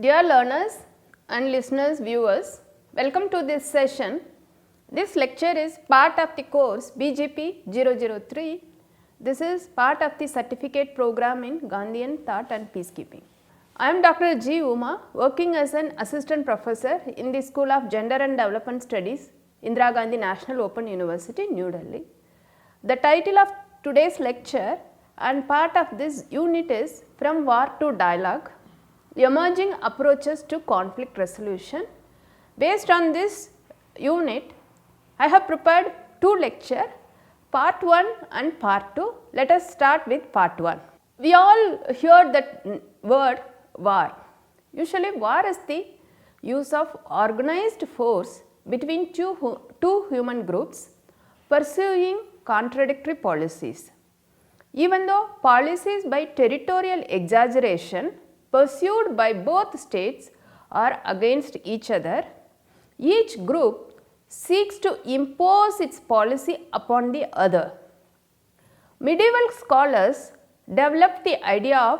Dear learners and listeners, viewers, welcome to this session. This lecture is part of the course BGP 003. This is part of the certificate program in Gandhian Thought and Peacekeeping. I am Dr. G. Uma, working as an assistant professor in the School of Gender and Development Studies, Indira Gandhi National Open University, New Delhi. The title of today's lecture and part of this unit is From War to Dialogue, Emerging Approaches to Conflict Resolution. Based on this unit, I have prepared two lectures, part 1 and part 2. Let us start with part 1. We all heard that word war. Usually war is the use of organized force between two human groups pursuing contradictory policies. Even though policies by territorial exaggeration pursued by both states are against each other, each group seeks to impose its policy upon the other. Medieval scholars developed the idea of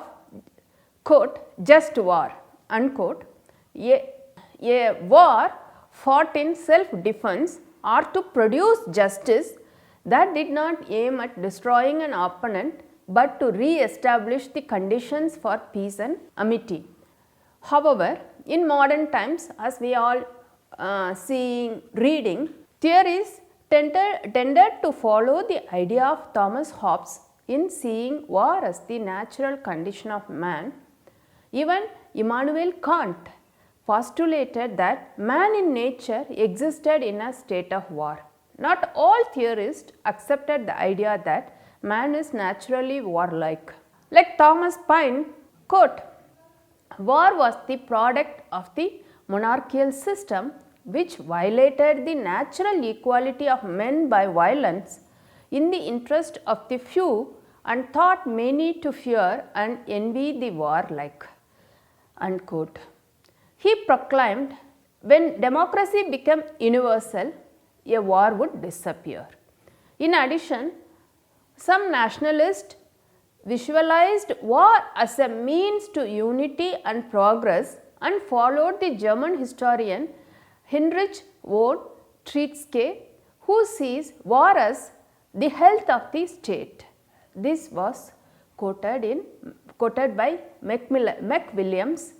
quote, just war, unquote, a war fought in self-defense or to produce justice that did not aim at destroying an opponent, but to re-establish the conditions for peace and amity. However, in modern times, as we all reading, theories tended to follow the idea of Thomas Hobbes in seeing war as the natural condition of man. Even Immanuel Kant postulated that man in nature existed in a state of war. Not all theorists accepted the idea that man is naturally warlike. Like Thomas Paine, quote, war was the product of the monarchical system which violated the natural equality of men by violence in the interest of the few and taught many to fear and envy the warlike, unquote. He proclaimed, when democracy became universal, a war would disappear. In addition, some nationalists visualized war as a means to unity and progress and followed the German historian Heinrich von Treitschke, who sees war as the health of the state. This was quoted by McWilliams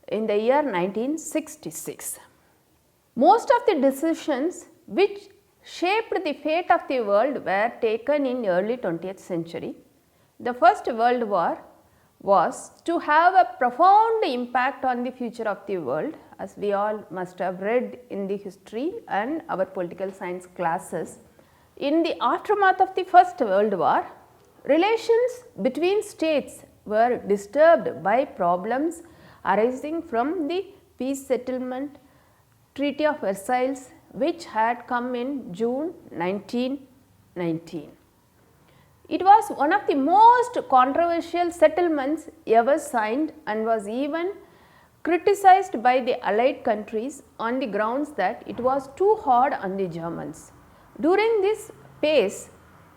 in the year 1966. Most of the decisions which shaped the fate of the world were taken in early 20th century. The First World War was to have a profound impact on the future of the world, as we all must have read in the history and our political science classes. In the aftermath of the First World War, relations between states were disturbed by problems arising from the peace settlement Treaty of Versailles, which had come in June 1919. It was one of the most controversial settlements ever signed and was even criticized by the Allied countries on the grounds that it was too hard on the Germans. During this phase,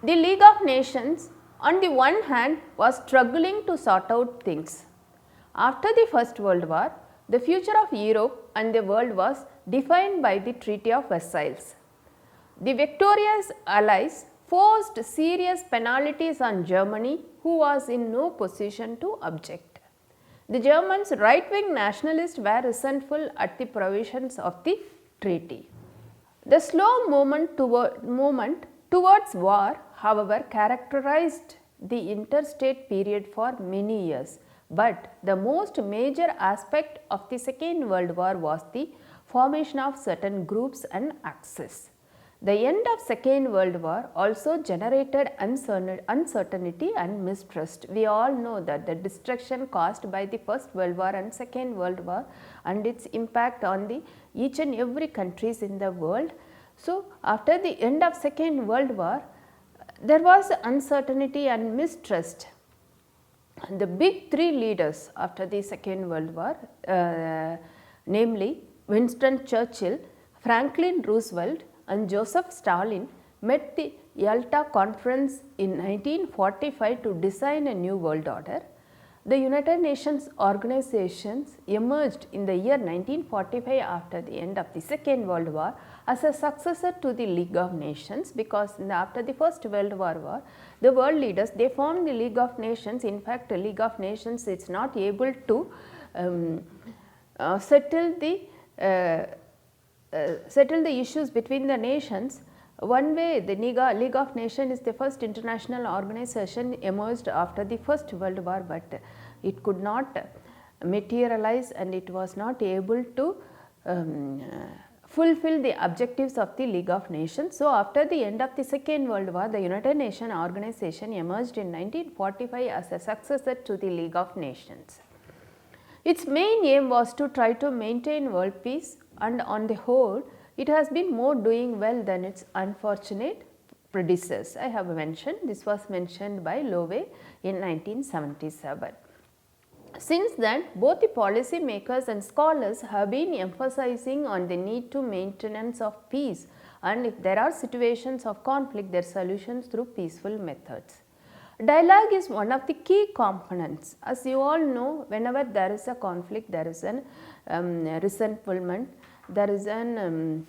the League of Nations on the one hand was struggling to sort out things. After the First World War, the future of Europe and the world was defined by the Treaty of Versailles. The victorious Allies forced serious penalties on Germany, who was in no position to object. The Germans' right-wing nationalists were resentful at the provisions of the treaty. The slow movement towards war, however, characterized the interstate period for many years. But the most major aspect of the Second World War was the formation of certain groups and axes. The end of Second World War also generated uncertainty and mistrust. We all know that the destruction caused by the First World War and Second World War and its impact on each and every countries in the world. So, after the end of Second World War, there was uncertainty and mistrust. The big three leaders after the Second World War, namely Winston Churchill, Franklin Roosevelt and Joseph Stalin, met the Yalta Conference in 1945 to design a new world order. The United Nations organizations emerged in the year 1945 after the end of the Second World War as a successor to the League of Nations, because after the First World War, the world leaders, they formed the League of Nations. In fact, the League of Nations is not able to settle the issues between the nations. One way, the League of Nations is the first international organization emerged after the First World War, but it could not materialize and it was not able to fulfill the objectives of the League of Nations. So, after the end of the Second World War, the United Nations organization emerged in 1945 as a successor to the League of Nations. Its main aim was to try to maintain world peace, and on the whole, it has been more doing well than its unfortunate predecessors. I have mentioned, this was mentioned by Lowe in 1977. Since then, both the policy makers and scholars have been emphasizing on the need to maintenance of peace, and if there are situations of conflict, their solutions through peaceful methods. Dialogue is one of the key components. As you all know, whenever there is a conflict, there is an resentment, there is an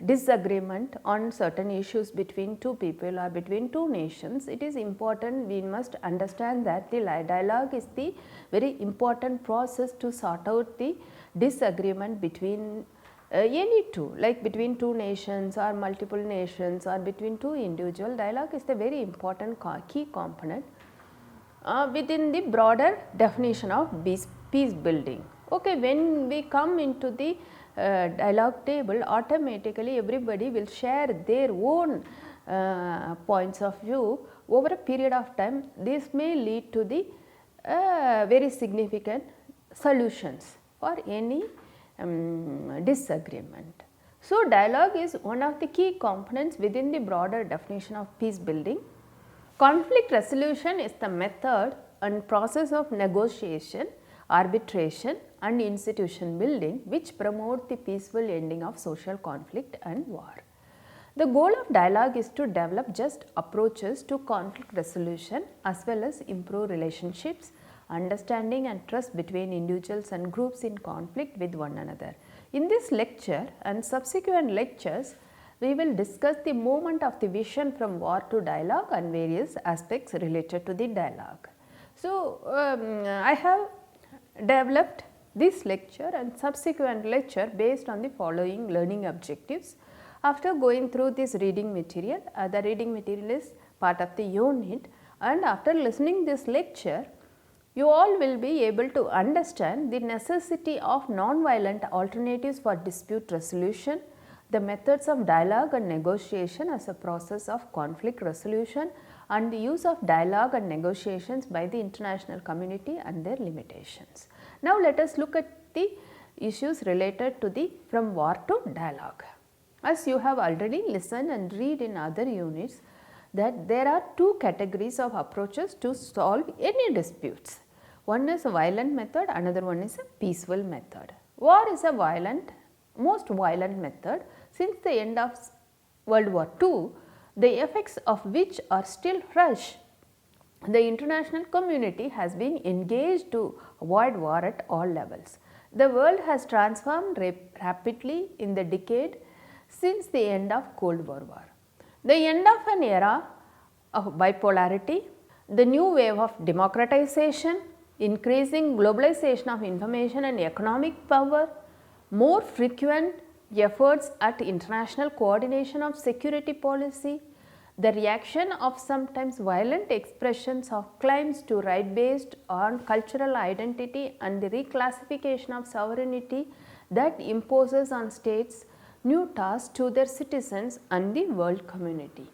disagreement on certain issues between two people or between two nations. It is important, we must understand that the dialogue is the very important process to sort out the disagreement between any two, like between two nations or multiple nations or between two individuals. Dialogue is the very important key component within the broader definition of peace building. Okay, when we come into the dialogue table, automatically everybody will share their own points of view. Over a period of time, this may lead to the very significant solutions for any disagreement. So, dialogue is one of the key components within the broader definition of peace building. Conflict resolution is the method and process of negotiation, arbitration and institution building which promote the peaceful ending of social conflict and war. The goal of dialogue is to develop just approaches to conflict resolution as well as improve relationships, understanding and trust between individuals and groups in conflict with one another. In this lecture and subsequent lectures, we will discuss the movement of the vision from war to dialogue and various aspects related to the dialogue. So, I have developed this lecture and subsequent lecture based on the following learning objectives. After going through this reading material, the reading material is part of the unit, and after listening this lecture, you all will be able to understand the necessity of non-violent alternatives for dispute resolution, the methods of dialogue and negotiation as a process of conflict resolution, and the use of dialogue and negotiations by the international community and their limitations. Now, let us look at the issues related to the from war to dialogue. As you have already listened and read in other units, that there are two categories of approaches to solve any disputes. One is a violent method, another one is a peaceful method. War is a most violent method since the end of World War II, the effects of which are still fresh. The international community has been engaged to avoid war at all levels. The world has transformed rapidly in the decade since the end of Cold War. The end of an era of bipolarity, the new wave of democratization, increasing globalization of information and economic power, more frequent efforts at international coordination of security policy, the reaction of sometimes violent expressions of claims to right based on cultural identity and the reclassification of sovereignty that imposes on states new tasks to their citizens and the world community.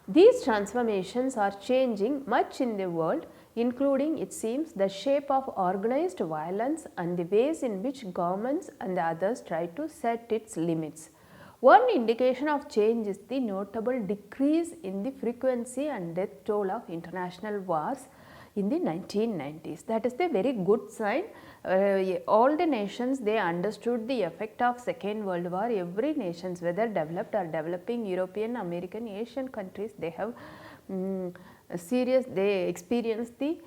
These transformations are changing much in the world, including, it seems, the shape of organized violence and the ways in which governments and the others try to set its limits. One indication of change is the notable decrease in the frequency and death toll of international wars in the 1990s. That is the very good sign. All the nations, they understood the effect of Second World War. Every nations, whether developed or developing, European, American, Asian countries, they have they experienced the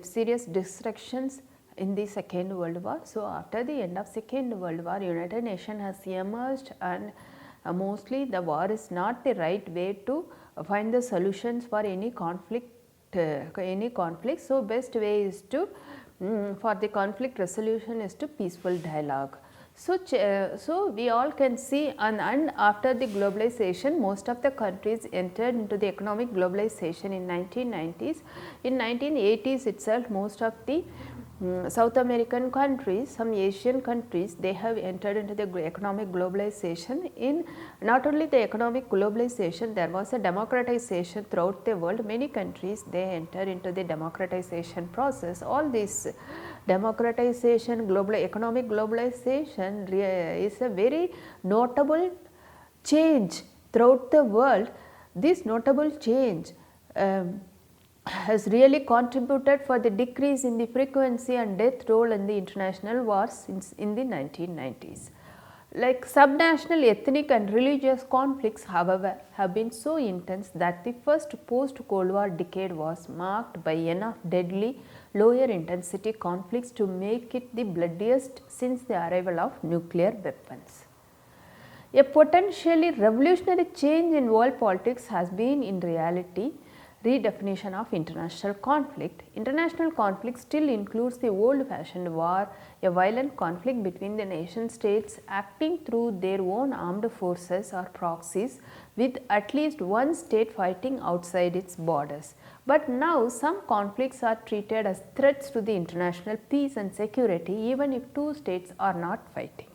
serious destructions in the Second World War. So, after the end of Second World War, United Nations has emerged, and mostly the war is not the right way to find the solutions for any conflict. So, best way is to for the conflict resolution is to peaceful dialogue. So, we all can see, and after the globalization, most of the countries entered into the economic globalization in 1990s. In 1980s itself, most of the South American countries, some Asian countries, they have entered into the economic globalization. In not only the economic globalization, there was a democratization throughout the world. Many countries, they entered into the democratization process. All this democratization, economic globalization is a very notable change throughout the world. This notable change has really contributed for the decrease in the frequency and death toll in the international wars in the 1990s. Like subnational ethnic and religious conflicts, however, have been so intense that the first post-Cold War decade was marked by enough deadly lower intensity conflicts to make it the bloodiest since the arrival of nuclear weapons. A potentially revolutionary change in world politics has been in reality redefinition of international conflict. International conflict still includes the old-fashioned war, a violent conflict between the nation states acting through their own armed forces or proxies, with at least one state fighting outside its borders. But now some conflicts are treated as threats to the international peace and security, even if two states are not fighting.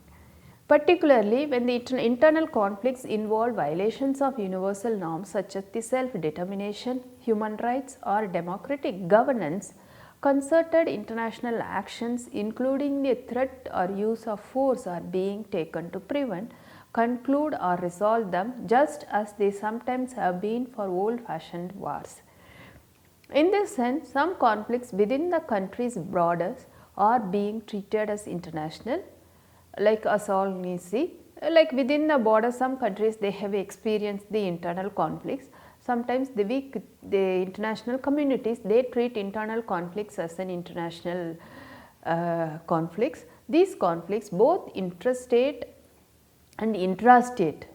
Particularly when the internal conflicts involve violations of universal norms such as the self-determination, human rights or democratic governance, concerted international actions including the threat or use of force are being taken to prevent, conclude or resolve them, just as they sometimes have been for old-fashioned wars. In this sense, some conflicts within the country's borders are being treated as international, like us all may see. Like within the border, some countries they have experienced the internal conflicts. Sometimes the international communities, they treat internal conflicts as an international conflicts. These conflicts, both interstate and intrastate,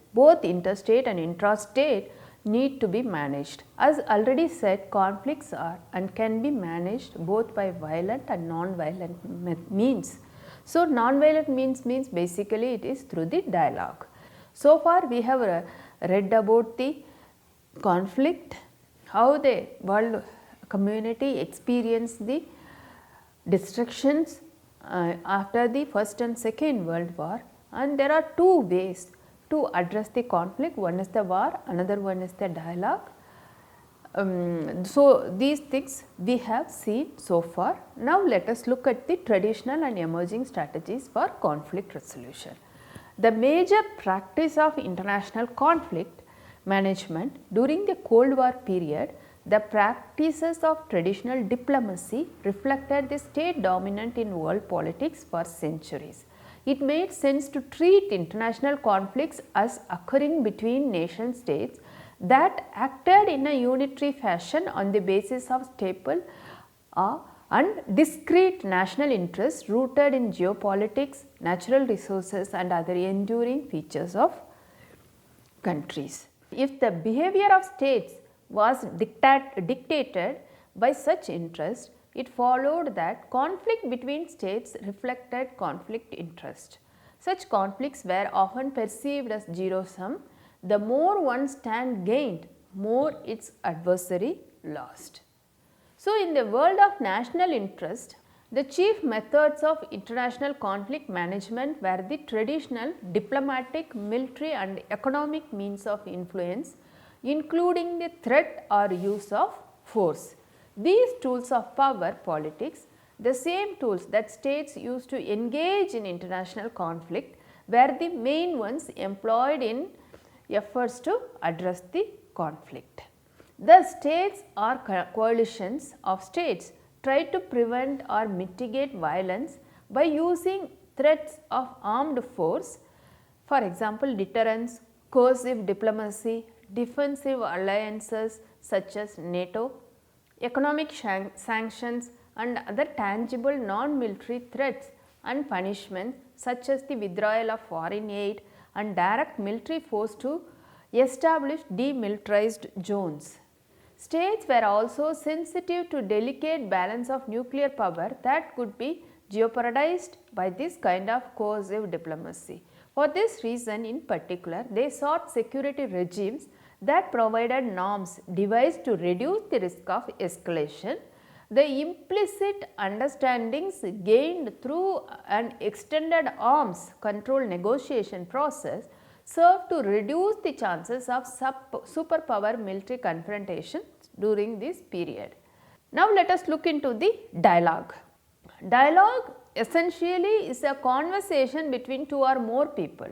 need to be managed. As already said, conflicts are and can be managed both by violent and non-violent means. So, non-violent means basically it is through the dialogue. So far we have read about the conflict, how the world community experienced the destructions after the First and Second World War, and there are two ways to address the conflict. One is the war, another one is the dialogue. So, these things we have seen so far. Now, let us look at the traditional and emerging strategies for conflict resolution. The major practice of international conflict management during the Cold War period, the practices of traditional diplomacy reflected the state dominant in world politics for centuries. It made sense to treat international conflicts as occurring between nation states that acted in a unitary fashion on the basis of staple and discrete national interests rooted in geopolitics, natural resources and other enduring features of countries. If the behavior of states was dictated by such interests, it followed that conflict between states reflected conflict interest. Such conflicts were often perceived as zero sum. The more one stand gained, more its adversary lost. So, in the world of national interest, the chief methods of international conflict management were the traditional diplomatic, military and economic means of influence, including the threat or use of force. These tools of power politics, the same tools that states used to engage in international conflict, were the main ones employed in efforts to address the conflict. The states or coalitions of states try to prevent or mitigate violence by using threats of armed force, for example, deterrence, coercive diplomacy, defensive alliances such as NATO, economic sanctions and other tangible non-military threats and punishments such as the withdrawal of foreign aid and direct military force to establish demilitarized zones. States were also sensitive to delicate balance of nuclear power that could be jeopardized by this kind of coercive diplomacy. For this reason in particular, they sought security regimes that provided norms devised to reduce the risk of escalation. The implicit understandings gained through an extended arms control negotiation process served to reduce the chances of superpower military confrontations during this period. Now, let us look into the dialogue. Dialogue essentially is a conversation between two or more people.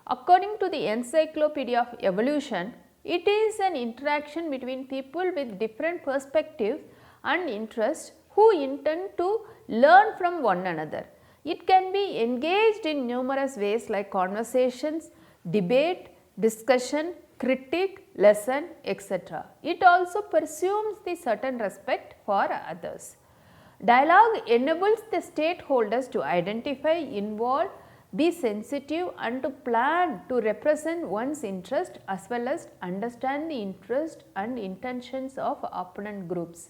According to the Encyclopedia of Evolution, it is an interaction between people with different perspectives and interests who intend to learn from one another. It can be engaged in numerous ways like conversations, debate, discussion, critique, lesson, etc. It also presumes the certain respect for others. Dialogue enables the stakeholders to identify, involve, be sensitive and to plan to represent one's interest as well as understand the interest and intentions of opponent groups.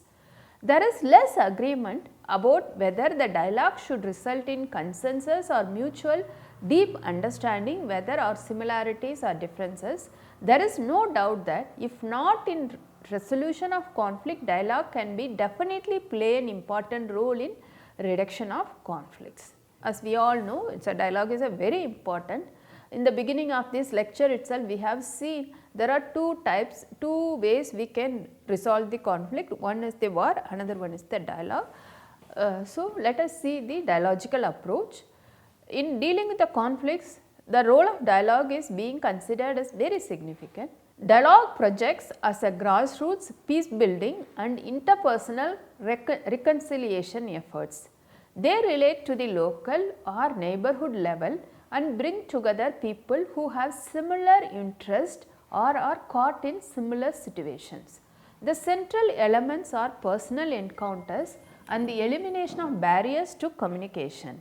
There is less agreement about whether the dialogue should result in consensus or mutual deep understanding, whether our similarities or differences. There is no doubt that if not in resolution of conflict, dialogue can be definitely play an important role in reduction of conflicts. As we all know, dialogue is a very important. In the beginning of this lecture itself, we have seen there are two types, two ways we can resolve the conflict. One is the war, another one is the dialogue. So, let us see the dialogical approach. In dealing with the conflicts, the role of dialogue is being considered as very significant. Dialogue projects as a grassroots peace building and interpersonal reconciliation efforts. They relate to the local or neighborhood level and bring together people who have similar interest or are caught in similar situations. The central elements are personal encounters and the elimination of barriers to communication.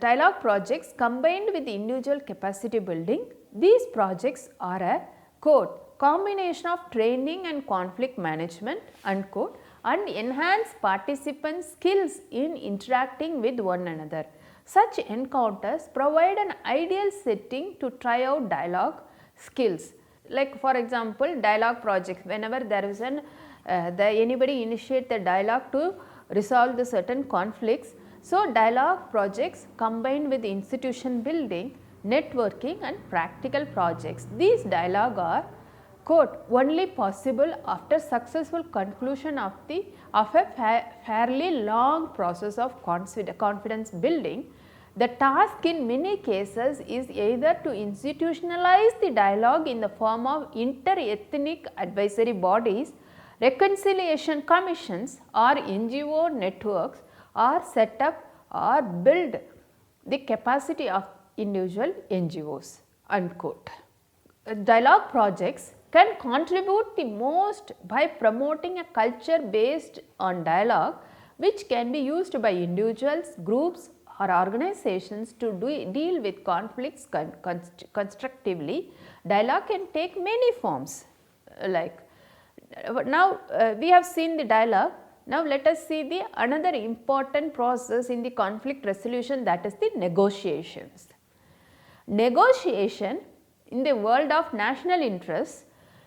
Dialogue projects combined with individual capacity building, these projects are a quote, combination of training and conflict management unquote, and enhance participants' skills in interacting with one another. Such encounters provide an ideal setting to try out dialogue skills. Like for example, dialogue projects, whenever there is anybody initiate the dialogue to resolve the certain conflicts. So, dialogue projects combined with institution building, networking and practical projects. These dialogue are quote, only possible after successful conclusion of a fairly long process of confidence building. The task in many cases is either to institutionalize the dialogue in the form of inter-ethnic advisory bodies, reconciliation commissions or NGO networks, or set up or build the capacity of individual NGOs unquote. Dialogue projects can contribute the most by promoting a culture based on dialogue, which can be used by individuals, groups or organizations to deal with conflicts constructively. Dialogue can take many forms like now we have seen the dialogue. Now, let us see the another important process in the conflict resolution, that is the negotiations. Negotiation in the world of national interests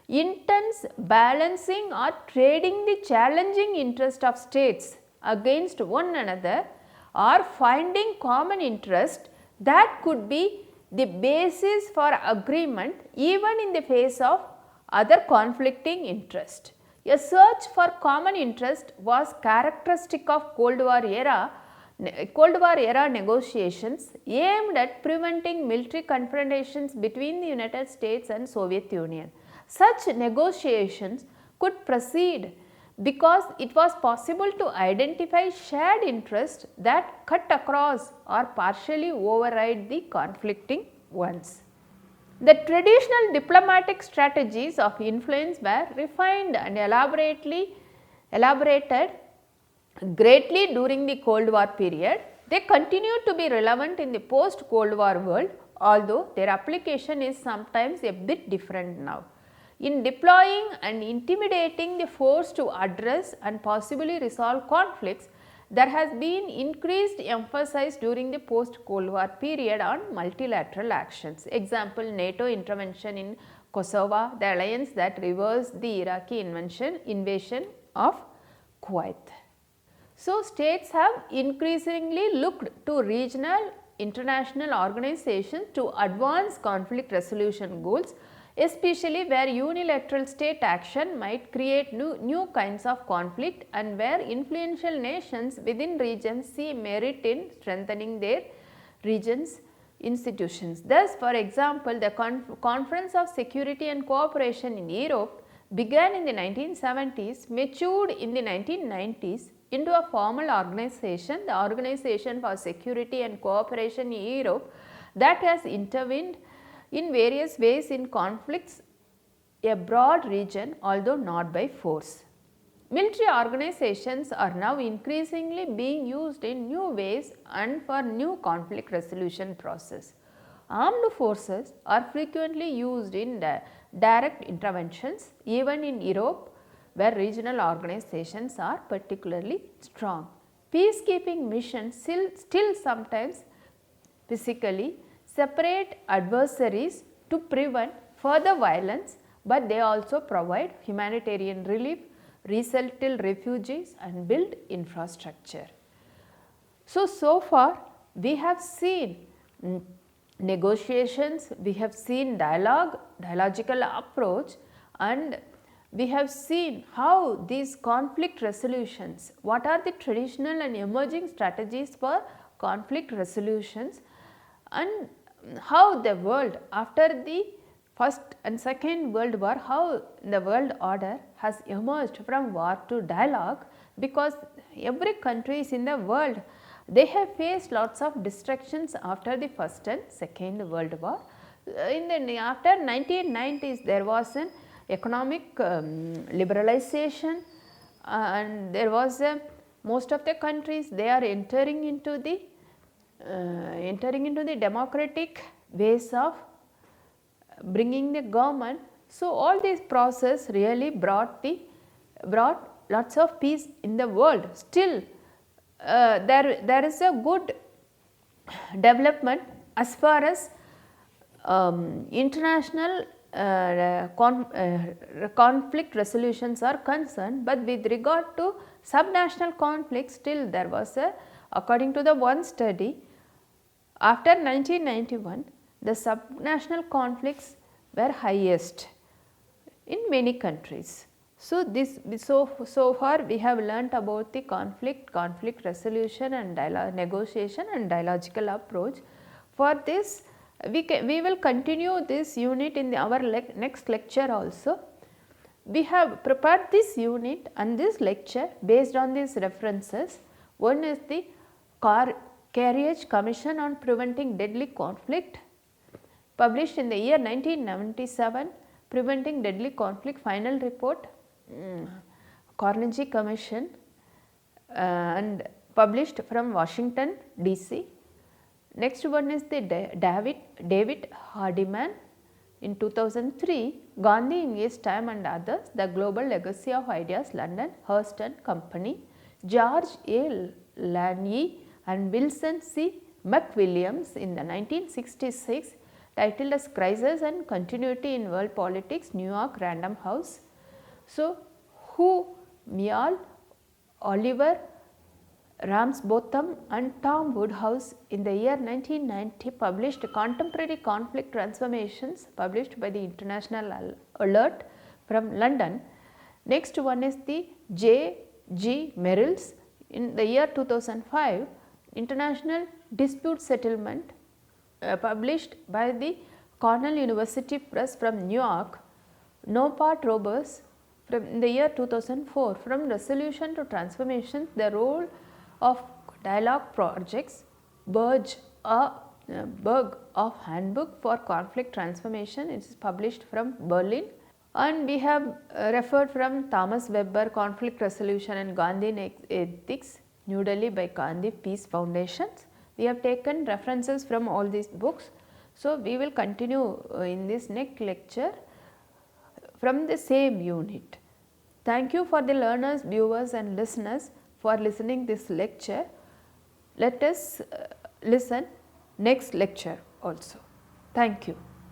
intends balancing or trading the challenging interest of states against one another or finding common interest that could be the basis for agreement even in the face of other conflicting interest. A search for common interest was characteristic of Cold War era negotiations aimed at preventing military confrontations between the United States and Soviet Union. Such negotiations could proceed because it was possible to identify shared interests that cut across or partially override the conflicting ones. The traditional diplomatic strategies of influence were refined and elaborately elaborated greatly during the Cold War period. They continue to be relevant in the post-Cold War world, although their application is sometimes a bit different now. In deploying and intimidating the force to address and possibly resolve conflicts, there has been increased emphasis during the post-Cold War period on multilateral actions. Example, NATO intervention in Kosovo, the alliance that reversed the Iraqi invasion of Kuwait. So, states have increasingly looked to regional international organizations to advance conflict resolution goals, especially where unilateral state action might create new kinds of conflict and where influential nations within regions see merit in strengthening their regions' institutions. Thus, for example, the Conference of Security and Cooperation in Europe began in the 1970s, matured in the 1990s into a formal organization, the Organization for Security and Cooperation in Europe, that has intervened in various ways in conflicts a broad region, although not by force. Military organizations are now increasingly being used in new ways and for new conflict resolution process. Armed forces are frequently used in direct interventions, even in Europe where regional organizations are particularly strong. Peacekeeping missions still sometimes physically separate adversaries to prevent further violence, but they also provide humanitarian relief, resettle refugees and build infrastructure. So far we have seen negotiations, we have seen dialogical approach, and we have seen how these conflict resolutions, what are the traditional and emerging strategies for conflict resolutions, and how the world after the First and Second World War, how the world order has emerged from war to dialogue, because every countries in the world, they have faced lots of destructions after the First and Second World War. After 1990s, there was an economic liberalization, and there was most of the countries, they are entering into the democratic ways of bringing the government. So, all these process really brought lots of peace in the world. Still there is a good development as far as international conflict resolutions are concerned, but with regard to subnational conflicts, still there was according to the one study, after 1991 the subnational conflicts were highest in many countries. So, so far we have learnt about the conflict resolution and negotiation and dialogical approach. For this we will continue this unit in our next lecture also. We have prepared this unit and this lecture based on these references. One is the Carriage Commission on Preventing Deadly Conflict, published in the year 1997, Preventing Deadly Conflict Final Report, Carnegie Commission, and published from Washington DC. Next one is the David Hardiman in 2003, Gandhi in His Time and Others, The Global Legacy of Ideas, London, Hearst and Company, George A. Lanier and Wilson C. McWilliams in the 1966, titled as Crisis and Continuity in World Politics, New York, Random House. So, Hu Mial, Oliver Ramsbotham and Tom Woodhouse in the year 1990 published Contemporary Conflict Transformations, published by the International Alert from London. Next one is the J. G. Merrills in the year 2005, International Dispute Settlement, published by the Cornell University Press from New York. Nopat Roberts from the year 2004, From Resolution to Transformation, the Role of Dialogue Projects, Berg of Handbook for Conflict Transformation, it is published from Berlin. And we have referred from Thomas Webber, Conflict Resolution and Gandhian Ethics, New Delhi by Gandhi Peace Foundations. We have taken references from all these books. So, we will continue in this next lecture from the same unit. Thank you for the learners, viewers and listeners for listening this lecture. Let us listen next lecture also. Thank you.